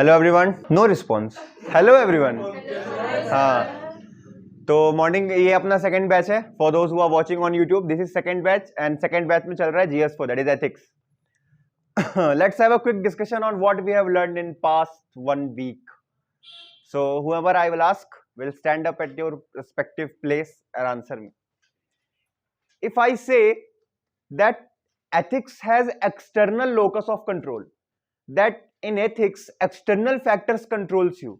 Hello everyone, no response. Hello everyone. हाँ, तो morning, ये अपना सेकंड बैच है for those who are watching on YouTube. This is second batch and second batch में चल रहा है GS for that is ethics. Let's have a quick discussion on what we have learned in past 1 week. So whoever I will ask will stand up at your respective place and answer me. If I say that ethics has external locus of control, that in ethics external factors controls you,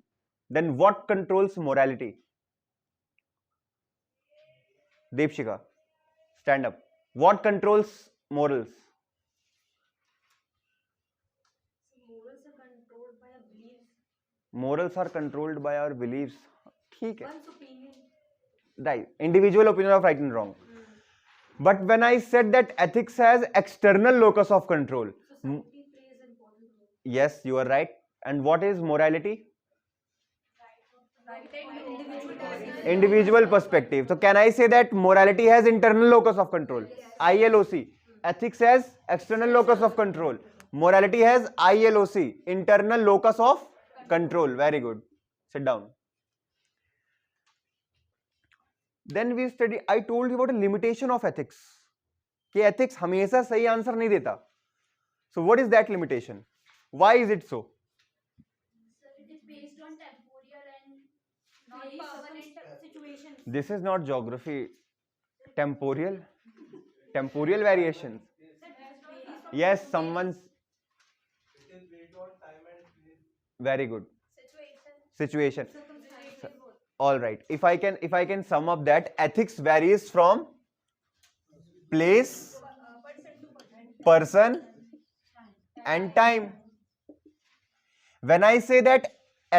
then what controls morality? Deepshika, stand up. What controls morals? Morals are controlled by our beliefs. Morals are controlled by our beliefs. ठीक है, One's opinion. right, individual opinion of right and wrong. But when I said that ethics has external locus of control, Society plays an important role. yes, you are right. And what is morality? Right to individual personal. Individual perspective. So can I say that morality has internal locus of control? ILOC. Ethics has external locus of control. Morality has ILOC, internal locus of control. Very good. Sit down. Then we study. I told you about a limitation of ethics. कि ethics हमेशा सही answer नहीं देता. So what is that limitation? Why is it so? It is based on temporal and not permanent situations. This is not geography. Temporal variations. Yes, someone's. Very good. Situation. All right. If I can sum up that, ethics varies from place, person, and time. When I say that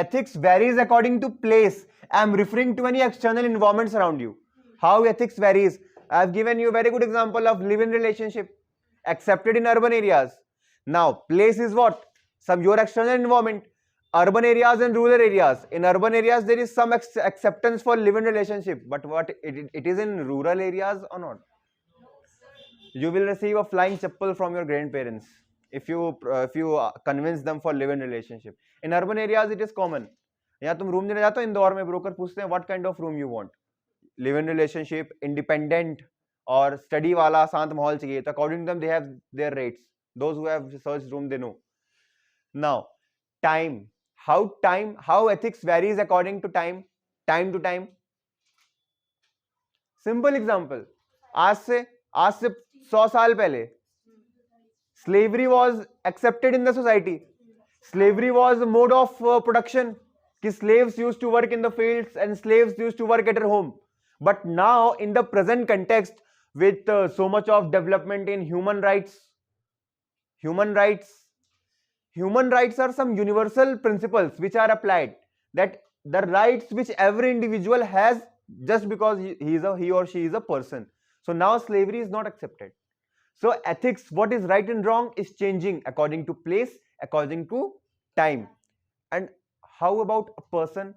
ethics varies according to place, I am referring to any external environments around you. How ethics varies? I have given you a very good example of live-in relationship accepted in urban areas. Now, place is what? Some your external environment. Urban areas and rural areas. In urban areas, there is some acceptance for live-in relationship, but what it is in rural areas or not? You will receive a flying chappal from your grandparents if you convince them for live-in relationship. In urban areas, it is common. यहाँ तुम room देने जाते हो इंदौर में, broker पूछते हैं what kind of room you want, live in relationship, independent और study वाला शांत माहौल चाहिए. तो according to them they have their rates. Those who have search room they know. Now time, how ethics varies according to time to time. Simple example, आज से 100 साल पहले slavery was accepted in the society. Slavery was a mode of production. कि slaves used to work in the fields and slaves used to work at their home. But now in the present context, with so much of development in human rights are some universal principles which are applied, that the rights which every individual has just because he or she is a person. So now slavery is not accepted. So ethics, what is right and wrong, is changing according to place, according to time. And how about a person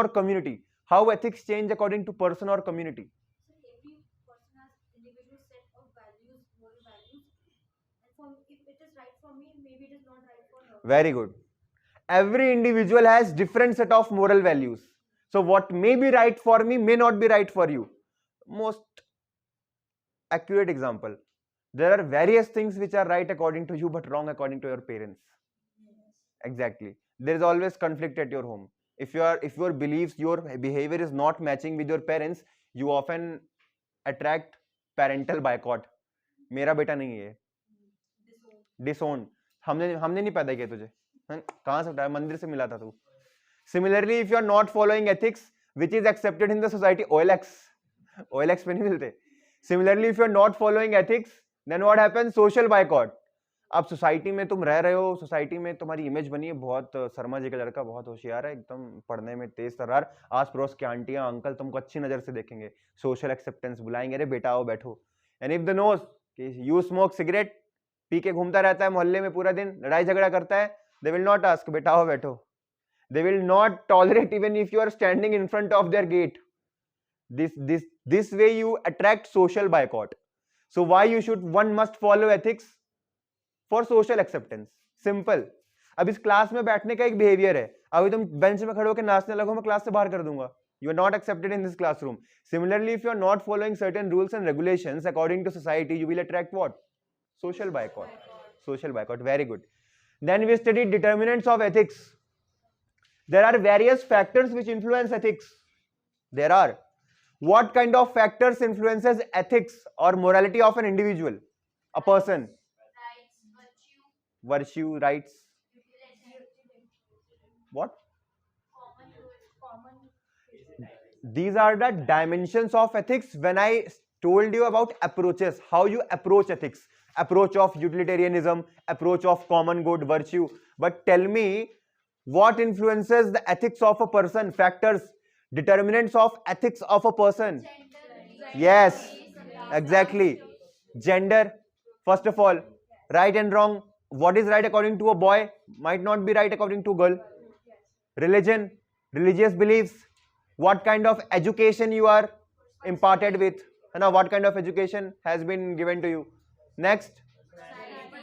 or community? How ethics change according to person or community? So every person has individual set of values, moral values, and if it is right for me, maybe it is not right for her. Very good. Every individual has different set of moral values. So what may be right for me may not be right for you. Most accurate example. There are various things which are right according to you but wrong according to your parents. Exactly. There is always conflict at your home. If your beliefs, your behavior is not matching with your parents, you often attract parental boycott. मेरा बेटा नहीं है, disown. हमने नहीं पैदा किया तुझे, कहाँ से उठाया, मंदिर से मिला था तू. Similarly, if you are not following ethics which is accepted in the society, OLX पे नहीं मिलते. Similarly, if you are not following ethics, then what happens? Social boycott. अब सोसाइटी में तुम रह रहे हो, सोसाइटी में तुम्हारी इमेज बनी है, बहुत शर्मा जी का लड़का बहुत होशियार है, एकदम पढ़ने में तेज तर्रार, आस पड़ोस के आंटियां अंकल तुमको अच्छी नजर से देखेंगे, सोशल एक्सेप्टेंस बुलाएंगे, अरे बेटा आओ बैठो. एंड इफ द नोस कि यू स्मोक सिगरेट, पी के घूमता रहता है मोहल्ले में पूरा दिन, लड़ाई झगड़ा करता है, दे विल नॉट आस्क बेटा आओ बैठो. They will not tolerate even if you are standing in front of their gate. This way you attract social boycott. So why one must follow ethics? For social acceptance. Simple. अब इस class में बैठने का एक behaviour है, अभी तुम bench में खड़े होकर नाचने लगो, मैं क्लास से बाहर कर दूंगा. You are not accepted in this classroom. Similarly, if you are not following certain rules and regulations according to society, you will attract what? Social boycott. Social boycott. Very good. Then we studied determinants of ethics. There are various factors which influence ethics. There are. What kind of factors influences ethics or morality of an individual, a person? Rights, Virtue, rights. What? common. These are the dimensions of ethics. When I told you about approaches, how you approach ethics, approach of utilitarianism, approach of common good, virtue. But tell me, what influences the ethics of a person? Factors, determinants of ethics of a person. Yes, exactly. Gender, first of all, right and wrong. What is right according to a boy might not be right according to a girl. Religion, religious beliefs, what kind of education you are imparted with, and what kind of education has been given to you. Next,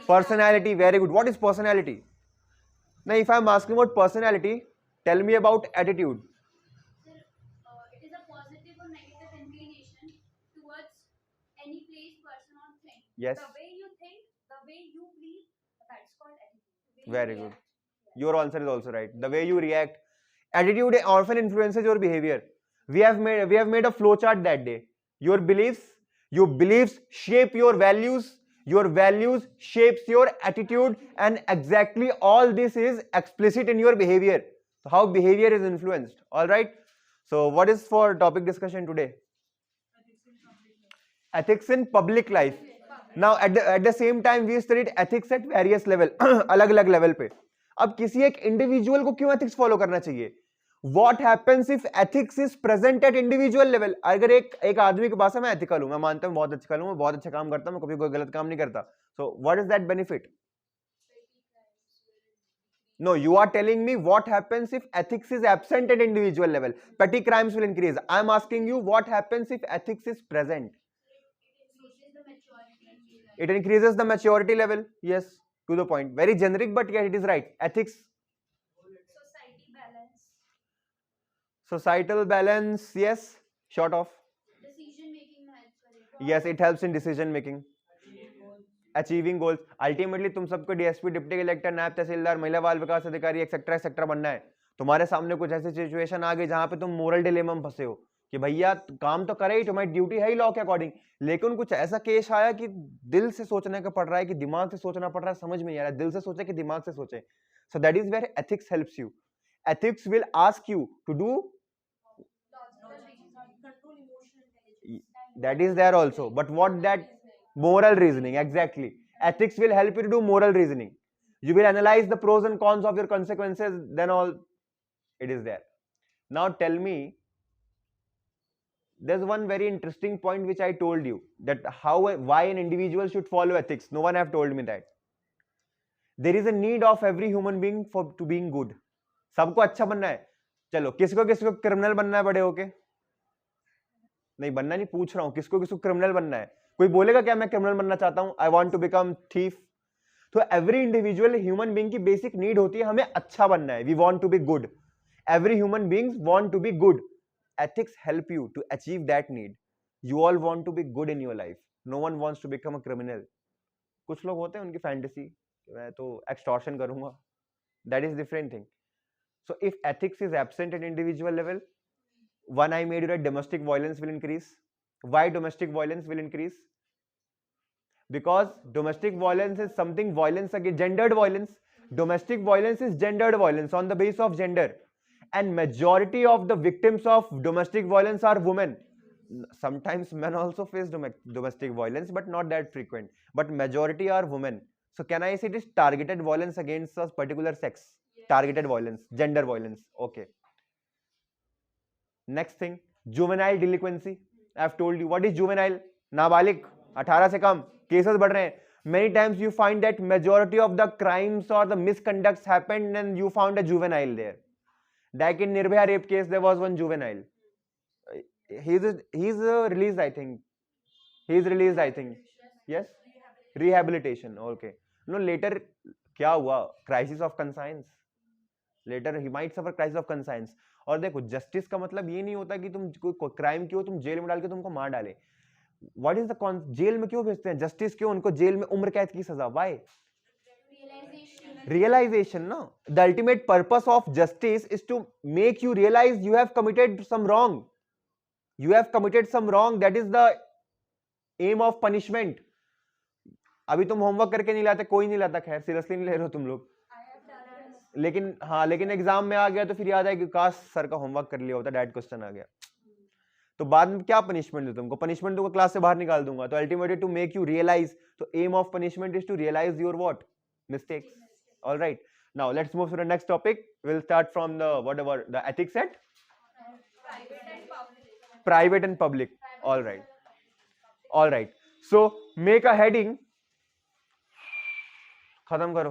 personality. Very good. What is personality? Now, if I am asking about personality, tell me about attitude. Sir, it is a positive or negative inclination towards any place, person, or thing. Yes. The way you think, the way you believe, that's called attitude. Very good. Your answer is also right. The way you react. Attitude often influences your behavior. We have made a flow chart that day. Your beliefs shape your values shapes your attitude, and exactly all this is explicit in your behavior. So how behavior is influenced. All right. So what is for topic discussion today? Ethics in public life. Now at the same time we studied ethics at various level. अलग अलग level पे. अब किसी एक individual को क्यों ethics follow करना चाहिए? What happens if ethics is present at individual level? अगर एक आदमी के पास है, मैं एथिकल हूं, मैं मानता हूं बहुत अच्छा हूं, मैं बहुत अच्छा काम करता हूं, मैं कभी कोई गलत काम नहीं करता. So what is that benefit? No, you are telling me what happens if ethics is absent at individual level. Petty crimes will increase. I am asking you what happens if ethics is present. It increases the maturity level. Yes, to the point. Very generic, but yet it is right. Ethics. Society balance. Societal balance. Yes. Short of. Decision making helps. Yes, it helps in decision making. Achieving goals. Ultimately, तुम सबको DSP, deputy collector, नायब तहसीलदार, महिला बाल विकास अधिकारी, etcetera बनना है. तुम्हारे सामने कुछ ऐसी सिचुएशन आ गई जहां पे तुम मोरल डिलेमा में फंसे हो कि भैया काम तो करे ही, तुम्हारी ड्यूटी है ही लॉ के अकॉर्डिंग, लेकिन कुछ ऐसा केस आया कि दिल से सोचने का पड़ रहा है कि दिमाग से सोचना पड़ रहा है, समझ में नहीं आ रहा है, दिल से सोचे कि दिमाग से सोचे. So that is where ethics helps you. Ethics will ask you to do, that is there also, but what that moral reasoning exactly. Ethics will help you to do moral reasoning. You will analyze the pros and cons of your consequences, then all it is there. Now tell me, there's one very interesting point which I told you, that why an individual should follow ethics. No one have told me that. There is a need of every human being to being good. सबको अच्छा बनना है. चलो किसको criminal बनना है बड़े होके? नहीं बनना नहीं, पूछ रहा हूं किसको क्रिमिनल बनना है. कोई बोलेगा क्या मैं क्रिमिनल बनना चाहता हूं, I want to become thief. तो एवरी इंडिविजुअल ह्यूमन बीइंग की बेसिक नीड होती है हमें अच्छा बनना है. We want to be good. Every human beings want to be good. Ethics help you to achieve that need. You all want to be good in your life. No one wants to become a criminal. कुछ लोग होते हैं उनकी fantasy, मैं तो extortion करूंगा. That is different thing. So if ethics is absent at individual level, one I made you that domestic violence will increase. Why domestic violence will increase? Because domestic violence is something violence against gendered violence. Domestic violence is gendered violence on the basis of gender, and majority of the victims of domestic violence are women. Sometimes men also face domestic violence, but not that frequent. But majority are women. So can I say it is targeted violence against a particular sex? Targeted violence, gender violence. Okay. Next thing, juvenile delinquency. I have told you what is juvenile. नाबालिग 18 से कम cases बढ़ रहे हैं. Many times you find that majority of the crimes or the misconducts happened and you found a juvenile there. Like in Nirbhaya rape case, there was one juvenile. He's released, I think. He's released, I think. Yes? Rehabilitation. Okay. No, later क्या हुआ? Crisis of conscience, later he might suffer crisis of conscience. और देखो justice का मतलब ये नहीं होता कि तुम कोई क्राइम किया तुम जेल में डाल के तुमको मार डाले। व्हाट इज द जेल में क्यों भेजते हैं? जस्टिस क्यों? उनको जेल में उम्र कैद की सजा, why? Realization, no? The ultimate purpose of justice is to make you realize you have committed some wrong. You have committed some wrong. That is the aim of punishment. अभी तुम homework करके नहीं लाते, कोई नहीं लाता, खैर सीरियसली नहीं ले रहे हो तुम लोग, लेकिन हाँ, लेकिन एग्जाम में आ गया तो फिर याद है कि काश सर का होमवर्क कर लिया होता, डायरेक्ट क्वेश्चन आ गया, तो बाद में क्या पनिशमेंट दे तुमको? पनिशमेंट दूंगा, क्लास से बाहर निकाल दूंगा। तो ultimately to make you realise, तो aim of punishment is to realise your what? Mistakes. All right, now let's move to the next topic. We'll start from the whatever the ethics set, private and public. All right, so make a heading, खत्म करो।